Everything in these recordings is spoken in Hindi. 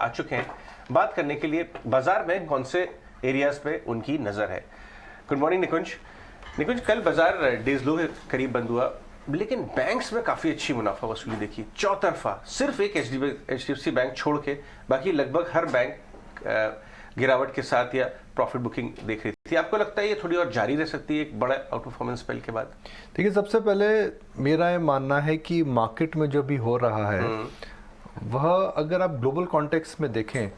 आ चुके हैं बात करने के लिए बाजार में कौन से एरियाज पे उनकी नजर है। गुड मॉर्निंग निकुंज। निकुंज, कल बाजार डेज लो के करीब बंद हुआ, लेकिन बैंक्स में काफी अच्छी मुनाफा वसूली देखी, चौतरफा। सिर्फ एक HDFC बैंक छोड़ के बाकी लगभग हर बैंक गिरावट के साथ या प्रॉफिट बुकिंग देख रही थी। आपको लगता है ये थोड़ी और जारी रह सकती है एक बड़ा आउट परफॉर्मेंस स्पेल के बाद? देखिए, सबसे पहले मेरा ये मानना है कि मार्केट में जो भी हो रहा है वह अगर आप ग्लोबल कॉन्टेक्स्ट में देखें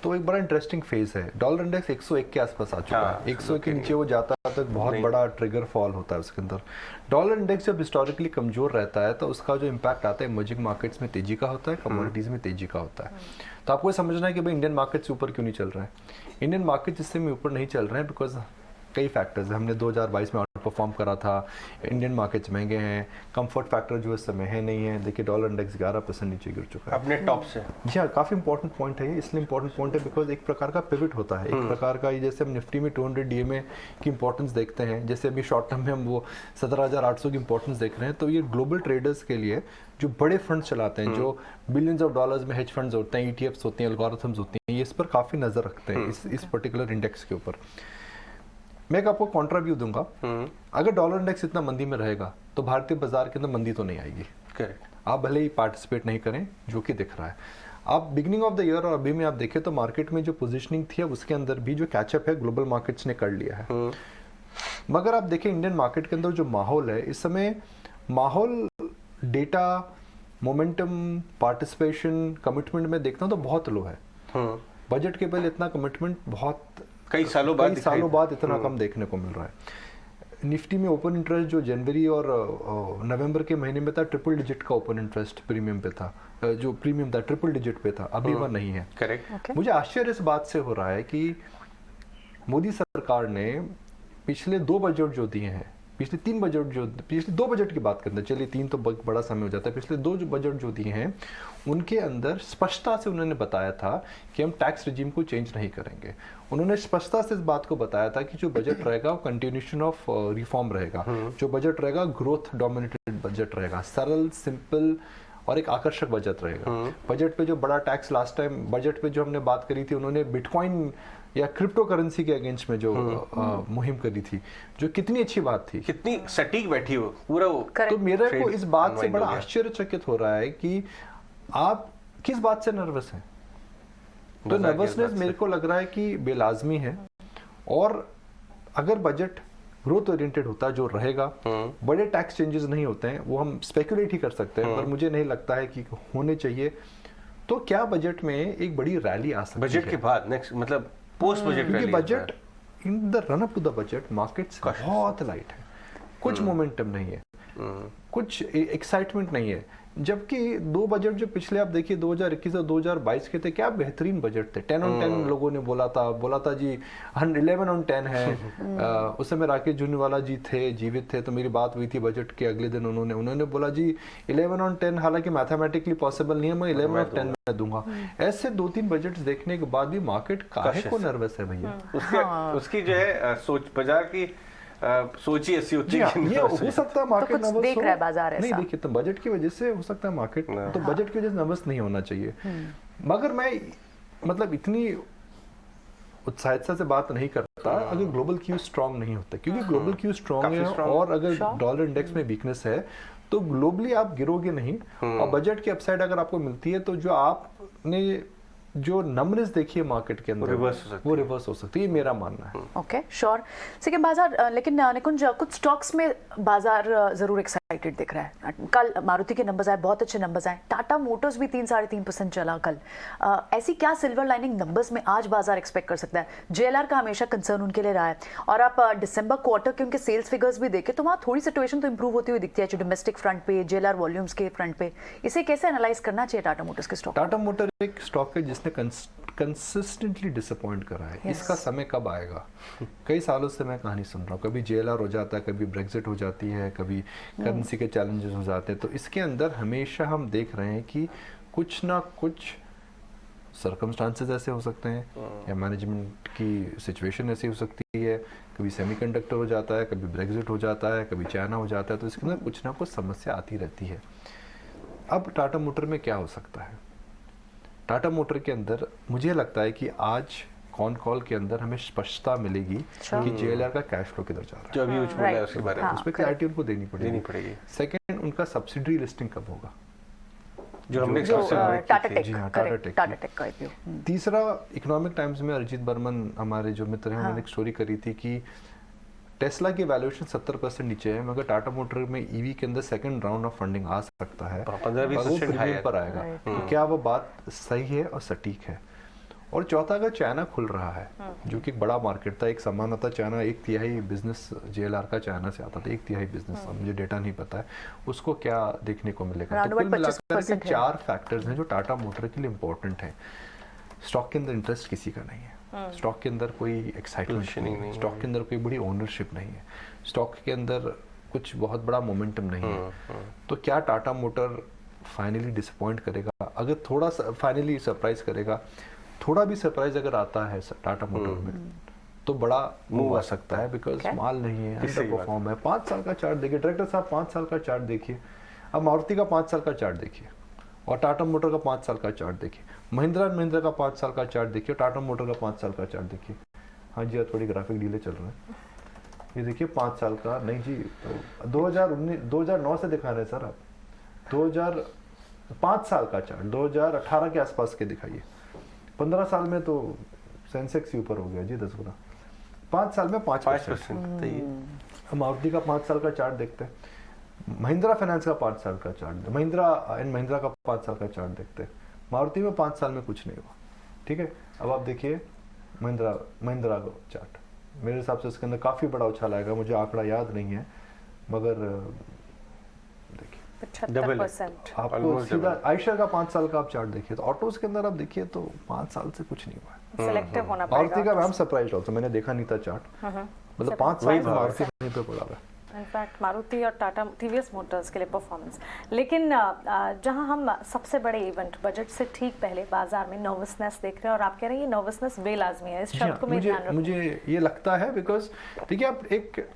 तो एक बड़ा इंटरेस्टिंग फेज है। डॉलर इंडेक्स 101 के आसपास आ चुका है। 100 के नीचे वो जाता है तो बहुत बड़ा ट्रिगर फॉल होता है उसके अंदर। डॉलर इंडेक्स जब हिस्टोरिकली कमजोर रहता है तो उसका जो इम्पैक्ट आता है इमर्जिंग मार्केट्स में तेजी का होता है, कमोडिटीज में तेजी का होता है। तो आपको ये समझना है कि भाई इंडियन मार्केट्स ऊपर क्यों नहीं चल रहे हैं। इंडियन मार्केट इससे में ऊपर नहीं चल रहे हैं बिकॉज कई फैक्टर्स हैं। हमने 2022 में आउट परफॉर्म करा था, इंडियन मार्केट्स महंगे हैं, कंफर्ट फैक्टर जो इस समय है नहीं है। देखिए, डॉलर इंडेक्स 11% नीचे गिर चुका है अपने टॉप से। जी हाँ, काफ़ी इंपॉर्टेंट पॉइंट है ये। इसलिए इंपॉर्टेंट पॉइंट है बिकॉज एक प्रकार का पिवट होता है, एक प्रकार का। जैसे हम निफ्टी में 200 DMA की इंपॉर्टेंस देखते हैं, जैसे अभी शॉर्ट टर्म में हम वो 17,800 की इंपॉर्टेंस देख रहे हैं, तो ये ग्लोबल ट्रेडर्स के लिए जो बड़े फंड्स चलाते हैं, जो बिलियंस ऑफ डॉलर्स में हेज फंड्स होते हैं, ETFs होते हैं, एल्गोरिथम्स होती हैं, ये इस पर काफ़ी नज़र रखते हैं इस पर्टिकुलर इंडेक्स के ऊपर। मैं आपको कॉन्ट्रा व्यू दूंगा। अगर डॉलर इंडेक्स इतना मंदी में रहेगा तो भारतीय बाजार के अंदर मंदी तो नहीं आएगी। करेक्ट। आप भले ही पार्टिसिपेट नहीं करें, जो कि दिख रहा है। आप बिगिनिंग ऑफ द ईयर और अभी में आप देखें तो मार्केट में जो पोजीशनिंग थी अब उसके अंदर भी जो कैचअप है ग्लोबल मार्केट्स ने कर लिया है। मगर आप देखें इंडियन मार्केट के अंदर जो माहौल है इस समय, माहौल डेटा, मोमेंटम, पार्टिसिपेशन, कमिटमेंट में देखता हूं तो बहुत लो है। बजट के पहले इतना कमिटमेंट बहुत कई सालों बाद इतना कम देखने को मिल रहा है। निफ्टी में ओपन इंटरेस्ट जो जनवरी और नवंबर के महीने में था, ट्रिपल डिजिट का ओपन इंटरेस्ट प्रीमियम पे था, जो प्रीमियम था ट्रिपल डिजिट पे था, अभी वह नहीं है। करेक्ट। मुझे आश्चर्य इस बात से हो रहा है कि मोदी सरकार ने पिछले 2 बजट जो दिए हैं, पिछले 3 बजट जो, पिछले 2 बजट की बात करते हैं, चलिए 3 तो बड़ा समय हो जाता है, पिछले 2 बजट जो दिए हैं उनके अंदर स्पष्टता से उन्होंने बताया था कि हम टैक्स रिजीम को चेंज नहीं करेंगे। उन्होंने स्पष्टता से इस बात को बताया था कि जो बजट रहेगा वो कंटिन्यूशन ऑफ रिफॉर्म रहेगा, जो बजट रहेगा ग्रोथ डोमिनेटेड बजट रहेगा, सरल, सिंपल और एक आकर्षक बजट रहेगा। बजट पे जो बड़ा टैक्स लास्ट टाइम बजट पे जो हमने बात करी थी, उन्होंने बिटकॉइन या क्रिप्टो करेंसी के अगेंस्ट में जो मुहिम करी थी, जो कितनी अच्छी बात थी, कितनी सटीक बैठी हो पूरा वो। तो मेरे को इस बात से बड़ा आश्चर्यचकित हो रहा है कि आप किस बात से नर्वस हैं। तो नर्वसनेस मेरे को लग रहा है कि बेलाजमी है। और अगर बजट ग्रोथ ओरिएंटेड होता जो रहेगा, बड़े टैक्स चेंजेस नहीं होते हैं, वो हम स्पेकुलेट ही कर सकते हैं, पर मुझे नहीं लगता है कि होने चाहिए। तो क्या बजट में एक बड़ी रैली आ सकती है बजट के बाद, नेक्स्ट मतलब post budget rally? Budget in the run up to the budget markets बहुत लाइट है, कुछ मोमेंटम नहीं है, कुछ एक्साइटमेंट नहीं है। जबकि 2 बजट जो पिछले आप देखिए 2021 और 2022 के थे, क्या बेहतरीन बजट थे। 10 on 10 लोगों ने बोला था जी 11 on 10 है। उस समय राकेश झुनझुनवाला जी थे, जीवित थे, तो मेरी बात हुई थी बजट के अगले दिन, उन्होंने बोला जी 11 on 10 हालांकि मैथमेटिकली पॉसिबल नहीं है, मैं 11 on 10 में दूंगा। ऐसे 2-3 बजट देखने के बाद भी मार्केट काहे को नर्वस है भैया। उसकी जो है सोच, बाजार की सोची ऐसी होती है। ये हो सकता है मार्केट नर्वस देख रहा है बाजार ऐसा। नहीं देखिए, तो बजट की वजह से हो सकता है मार्केट, तो बजट की वजह से नर्वस नहीं होना चाहिए। मगर मैं मतलब इतनी उत्साहित से बात नहीं करता अगर ग्लोबल क्यू स्ट्रांग नहीं होता, क्योंकि ग्लोबल क्यू स्ट्रांग है और अगर डॉलर इंडेक्स में वीकनेस है तो ग्लोबली आप गिरोगे नहीं। और बजट की अपसाइड अगर आपको मिलती है तो जो आपने जो नंबर्स देखिए मार्केट के अंदर वो रिवर्स हो सकती है, मेरा मानना है। Okay, sure. सेकंड बाजार, लेकिन निकुंज कुछ स्टॉक्स में बाजार जरूर एक्साइटेड दिख रहा है। कल मारुति के नंबर्स आए, बहुत अच्छे नंबर्स आए। टाटा मोटर्स भी 3-3.5% चला कल। ऐसी क्या सिल्वर लाइनिंग नंबर्स में आज बाजार एक्सपेक्ट कर सकता है? JLR का हमेशा कंसर्न उनके लिए रहा है, और आप दिसंबर क्वार्टर के उनके सेल्स फिगर्स भी देखें तो वहाँ थोड़ी सिचुएशन तो इंप्रूव होती हुई दिखती है, जो डोमेस्टिक फ्रंट पे, JLR वॉल्यूम्स के फ्रंट पे। इसे कैसे एनालाइज करना चाहिए टाटा मोटर्स के स्टॉक? टाटा मोटर एक स्टॉक है जिसने कंसिस्टेंटली डिसअपॉइंट करा है। इसका समय कब आएगा? कई सालों से मैं कहानी सुन रहा हूँ, कभी JLR हो जाता है, कभी ब्रेक्जिट हो जाती है, कभी करेंसी के चैलेंजेस हो जाते हैं। तो इसके अंदर हमेशा हम देख रहे हैं कि कुछ ना कुछ सर्कमस्टांसेस ऐसे हो सकते हैं या मैनेजमेंट की सिचुएशन ऐसी हो सकती है, कभी सेमीकंडक्टर हो जाता है, कभी ब्रेक्जिट हो जाता है, कभी चाइना हो जाता है। तो इसके अंदर कुछ ना कुछ समस्या आती रहती है। अब टाटा मोटर में क्या हो सकता है? टाटा मोटर के अंदर मुझे लगता है कि आज कॉन कॉल के अंदर हमें स्पष्टता मिलेगी कि JLR का कैश फ्लो किधर जा रहा जो अभी बोला है उसके बारे में है, उस पर क्लैरिटी उनको देनी देनी पड़ेगी। पड़ेगी। सेकंड, उनका सब्सिडरी लिस्टिंग कब होगा, जो हमने जो सबसे बड़ी टाटा की थी। टेक, जी हाँ, correct, Tata Tata tech tech का IPO। तीसरा, इकोनॉमिक टाइम्स में अरिजीत बर्मन हमारे जो मित्र हैं उन्होंने एक स्टोरी करी थी कि टेस्ला की वैल्यूएशन 70% नीचे है, मगर टाटा मोटर में ईवी के अंदर सेकंड राउंड ऑफ फंडिंग आ सकता है, 15-20% पर higher। पर आएगा। Right। तो क्या वो बात सही है और सटीक है? और चौथा, अगर चाइना खुल रहा है, जो कि एक बड़ा मार्केट था, एक समान था, चाइना 1/3 बिजनेस JLR का चाइना से आता था, 1/3 बिजनेस, मुझे डेटा नहीं पता है, उसको क्या देखने को मिलेगा। तो कुल मिलाकर के 4 फैक्टर्स हैं जो टाटा मोटर के लिए इंपॉर्टेंट है। स्टॉक के अंदर इंटरेस्ट किसी का नहीं है, स्टॉक के अंदर कोई एक्साइटमेंट नहीं है, स्टॉक के अंदर कोई बड़ी ओनरशिप नहीं है, स्टॉक के अंदर कुछ बहुत बड़ा मोमेंटम नहीं है। तो क्या टाटा मोटर फाइनली डिसअपॉइंट करेगा? अगर थोड़ा सा फाइनली सरप्राइज करेगा, थोड़ा भी सरप्राइज अगर आता है टाटा मोटर में, तो बड़ा मूव आ सकता है, बिकॉज माल नहीं है, अंडर परफॉर्म है। 5 साल का चार्ट देखिए डायरेक्टर साहब, 5 साल का चार्ट देखिए, अब मारुति का 5 साल का चार्ट देखिए और टाटा मोटर का 5 साल का चार्ट देखिए, महिंद्रा एंड महिंद्रा का 5 साल का चार्ट देखिए, टाटा मोटर का 5 साल का चार्ट देखिए। हाँ जी, थोड़ी ग्राफिक डीले चल रहे हैं, ये देखिए 5 साल का, नहीं जी 2009 से दिखा रहे हैं सर आप, 5 साल का चार्ट 2018 के आसपास के दिखाइए। 15 साल में तो सेंसेक्स ही ऊपर हो गया जी 10 गुना, 5 साल में 5%। मारुति का 5 साल का चार्ट देखते हैं, महिंद्रा फाइनेंस का 5 साल का चार्ट, महिंद्रा एंड महिंद्रा का 5 साल का चार्ट देखते हैं, मारुति में 5 साल में कुछ नहीं हुआ। ठीक है, अब आप देखिए महिंद्रा का चार्ट, मेरे हिसाब से इसके अंदर काफ़ी बड़ा उछाल आएगा, मुझे आंकड़ा याद नहीं है, मगर देखिए 75%। आपको सीधा आयशर का 5 साल का आप चार्ट देखिए, तो ऑटोज के अंदर आप देखिए तो 5 साल से कुछ नहीं हुआ है। सिलेक्टिव होना मारुति पड़ेगा। का, मैं सरप्राइज ऑल्सो, मैंने देखा नहीं था चार्ट, मतलब 5 साल में मारुति कहीं पे पड़ा है। इनफैक्ट मारुति और टाटा TVS मोटर्स के लिए परफॉर्मेंस। लेकिन जहां हम सबसे बड़े इवेंट बजट से ठीक पहले बाजार में नर्वसनेस देख रहे हैं, और आप कह रहे हैं ये नर्वसनेस बेलाजमी है, इस शब्द को मैं ध्यान रखूं। मुझे ये लगता है बिकॉज देखिए आप एक,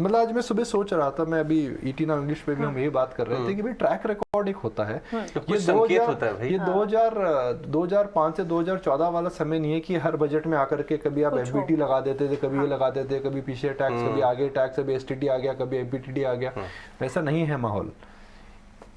मतलब आज मैं सुबह सोच रहा था, मैं अभी ET नाउ इंग्लिश पे भी हम यही बात कर रहे थे कि भाई ट्रैक रिकॉर्ड एक होता है, कुछ संकेत होता है भाई। ये 2005 से 2014 वाला समय नहीं है कि हर बजट में आकर के कभी आप FBT लगा देते थे, कभी ये लगा देते, कभी पीछे टैक्स, कभी आगे टैक्स, कभी STT आ गया, कभी FBTT आ गया, वैसा नहीं है माहौल।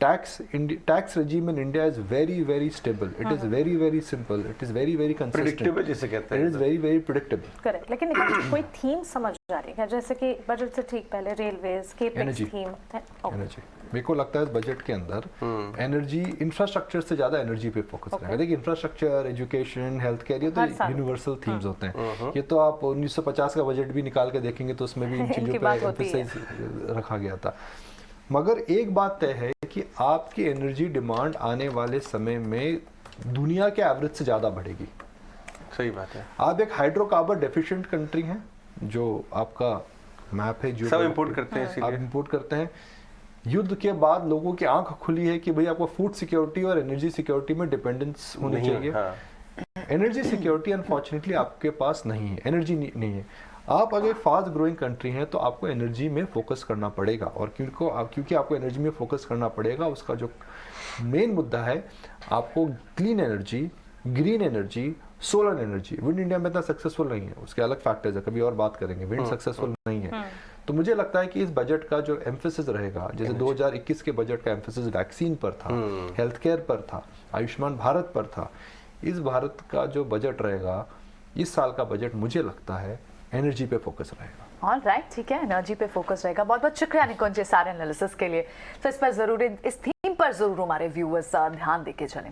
Tax regime in India is very stable. It is very simple. It is very consistent. Predictable जिसे कहते हैं। It is very predictable. Correct. लेकिन कोई थीम समझ आ रही है, जैसे कि बजट से ठीक पहले रेलवेज केपेक्स Energy. थीम है। एनर्जी, मेरे को लगता है इस बजट के अंदर एनर्जी, इंफ्रास्ट्रक्चर से ज्यादा एनर्जी पे फोकस रहेगा। देखिए इंफ्रास्ट्रक्चर, एजुकेशन, हेल्थ केयर, ये तो यूनिवर्सल थीम्स होते हैं। ये तो आप 1950 का बजट भी निकाल के देखेंगे तो उसमें भी इन चीजों पे एम्फेसाइज रखा गया था। मगर एक बात तय है कि आपकी एनर्जी डिमांड आने वाले समय में दुनिया के एवरेज से ज्यादा बढ़ेगी। सही बात है। आप एक हाइड्रोकार्बन डेफिशिएंट कंट्री हैं, जो आपका मैप है, जो सब इंपोर्ट करते हैं, आप इसीलिए इंपोर्ट करते हैं। युद्ध के बाद लोगों की आंख खुली है कि भाई आपको फूड सिक्योरिटी और एनर्जी सिक्योरिटी में डिपेंडेंस होनी नहीं, चाहिए। हाँ। एनर्जी सिक्योरिटी अनफॉर्चुनेटली आपके पास नहीं है, एनर्जी नहीं है। आप अगर फास्ट ग्रोइंग कंट्री हैं तो आपको एनर्जी में फोकस करना पड़ेगा, और क्योंकि आपको एनर्जी में फोकस करना पड़ेगा, उसका जो मेन मुद्दा है, आपको clean energy, green energy, solar energy. Wind India में इतना सक्सेसफुल नहीं है, उसके अलग फैक्टर्स है, कभी और बात करेंगे। विंड सक्सेसफुल नहीं है, तो मुझे लगता है कि इस बजट का जो एम्फेसिस रहेगा, जैसे 2021 के बजट का एम्फेसिस वैक्सीन पर था, हेल्थ केयर पर था, आयुष्मान भारत पर था, इस भारत का जो बजट रहेगा, इस साल का बजट मुझे लगता है एनर्जी पे फोकस रहेगा। ऑल राइट, ठीक है, एनर्जी पे फोकस रहेगा। बहुत बहुत शुक्रिया निकुंज जी सारे एनालिसिस के लिए। तो इस पर जरूर, इस थीम पर जरूर हमारे व्यूअर्स ध्यान देके चलें।